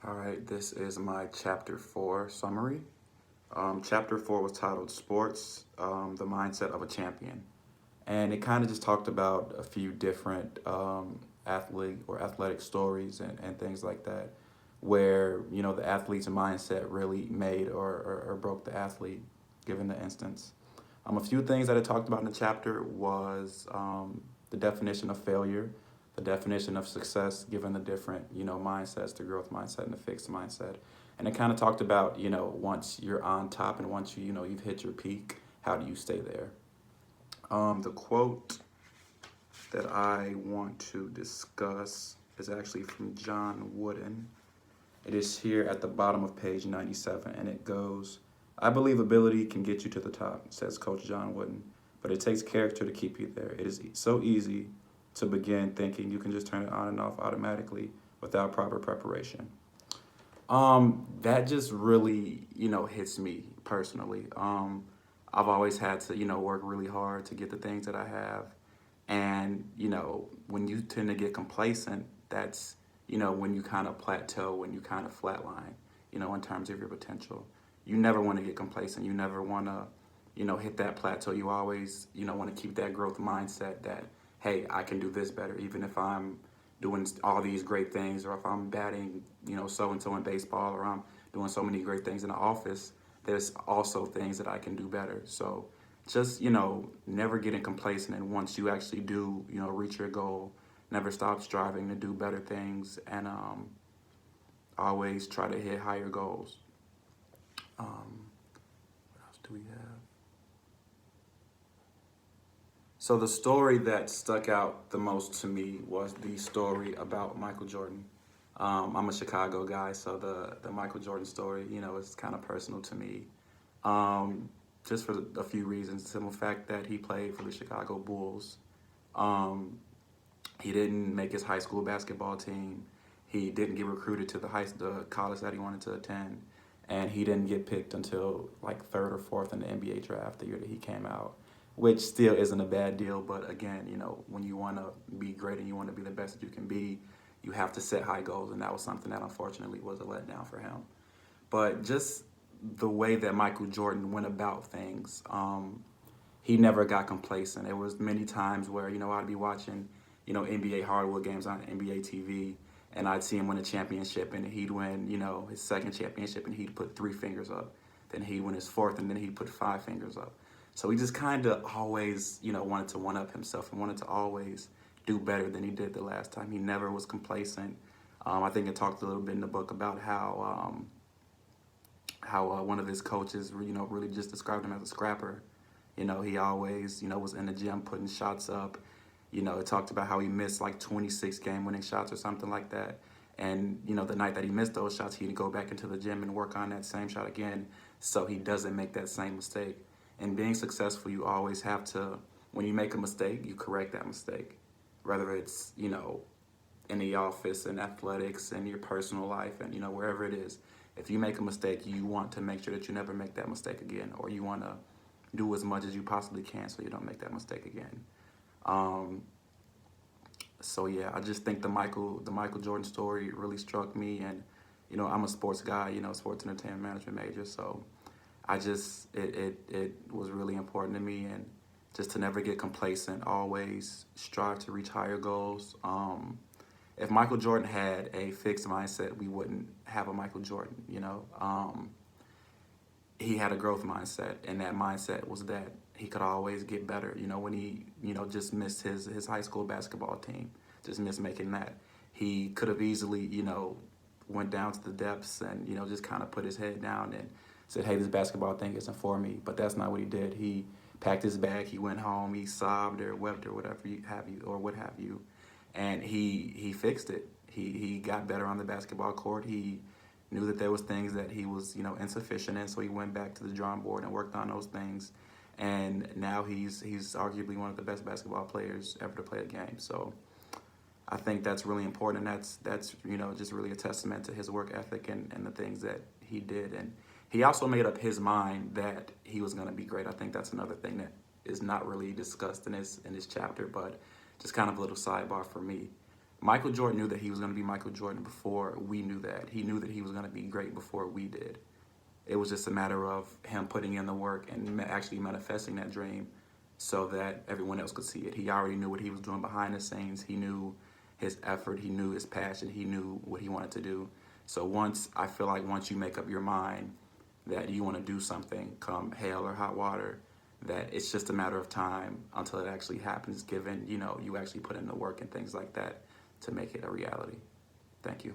All right, this is my chapter 4 summary. Chapter 4 was titled Sports, the Mindset of a Champion. And it kind of just talked about a few different athlete or athletic stories and things like that, where, the athlete's mindset really made or broke the athlete, given the instance. A few things that I talked about in the chapter was the definition of failure, the definition of success, given the different mindsets, the growth mindset and the fixed mindset, and it kind of talked about once you're on top and once you've hit your peak, how do you stay there? The quote that I want to discuss is actually from John Wooden. It is here at the bottom of page 97, and it goes, I believe ability can get you to the top, says Coach John Wooden, but it takes character to keep you there. It is so easy to begin thinking you can just turn it on and off automatically without proper preparation. That just really, hits me personally. I've always had to, work really hard to get the things that I have. And, when you tend to get complacent, that's, when you kind of plateau, when you kind of flatline, in terms of your potential. You never want to get complacent. You never want to, hit that plateau. You always, want to keep that growth mindset that, hey, I can do this better, even if I'm doing all these great things, or if I'm batting, so and so in baseball, or I'm doing so many great things in the office. There's also things that I can do better. So just never getting complacent, and once you actually do reach your goal, never stop striving to do better things, and always try to hit higher goals. What else do we have? So the story that stuck out the most to me was the story about Michael Jordan. I'm a Chicago guy, so the Michael Jordan story, is kind of personal to me. Um, just for a few reasons. The simple fact that he played for the Chicago Bulls. Um, he didn't make his high school basketball team. He didn't get recruited to the college that he wanted to attend, and he didn't get picked until like third or fourth in the NBA draft the year that he came out, which still isn't a bad deal. But again, when you want to be great and you want to be the best that you can be, you have to set high goals, and that was something that unfortunately was a letdown for him. But just the way that Michael Jordan went about things, he never got complacent. There was many times where I'd be watching NBA hardwood games on NBA TV, and I'd see him win a championship, and he'd win his second championship, and he'd put three fingers up. Then he'd win his fourth, and then he'd put five fingers up. So he just kind of always wanted to one up himself and wanted to always do better than he did the last time. He never was complacent. I think it talked a little bit in the book about how one of his coaches, really just described him as a scrapper. He always, was in the gym putting shots up. It talked about how he missed like 26 game-winning shots or something like that. And, the night that he missed those shots, he'd go back into the gym and work on that same shot again so he doesn't make that same mistake. And being successful, you always have to, when you make a mistake, you correct that mistake. Whether it's, in the office, in athletics, in your personal life, and wherever it is. If you make a mistake, you want to make sure that you never make that mistake again, or you want to do as much as you possibly can so you don't make that mistake again. Um, so yeah, I just think the Michael Jordan story really struck me, and I'm a sports guy, sports entertainment management major, so I just it was really important to me, and just to never get complacent, always strive to reach higher goals. If Michael Jordan had a fixed mindset, we wouldn't have a Michael Jordan. He had a growth mindset, and that mindset was that he could always get better. When he, just missed his high school basketball team, just missed making that, he could have easily, went down to the depths and, just kind of put his head down and said, hey, this basketball thing isn't for me. But that's not what he did. He packed his bag, he went home, he sobbed or wept or whatever you have you or what have you, and he fixed it. He got better on the basketball court. He knew that there was things that he was insufficient in, so he went back to the drawing board and worked on those things. And now he's arguably one of the best basketball players ever to play a game. So I think that's really important, and that's just really a testament to his work ethic and the things that he did. And he also made up his mind that he was going to be great. I think that's another thing that is not really discussed in this chapter, but just kind of a little sidebar for me. Michael Jordan knew that he was going to be Michael Jordan before we knew that. He knew that he was going to be great before we did. It was just a matter of him putting in the work and actually manifesting that dream so that everyone else could see it. He already knew what he was doing behind the scenes. He knew his effort. He knew his passion. He knew what he wanted to do. So I feel like once you make up your mind that you want to do something, come hail or hot water, that it's just a matter of time until it actually happens, given, you actually put in the work and things like that to make it a reality. Thank you.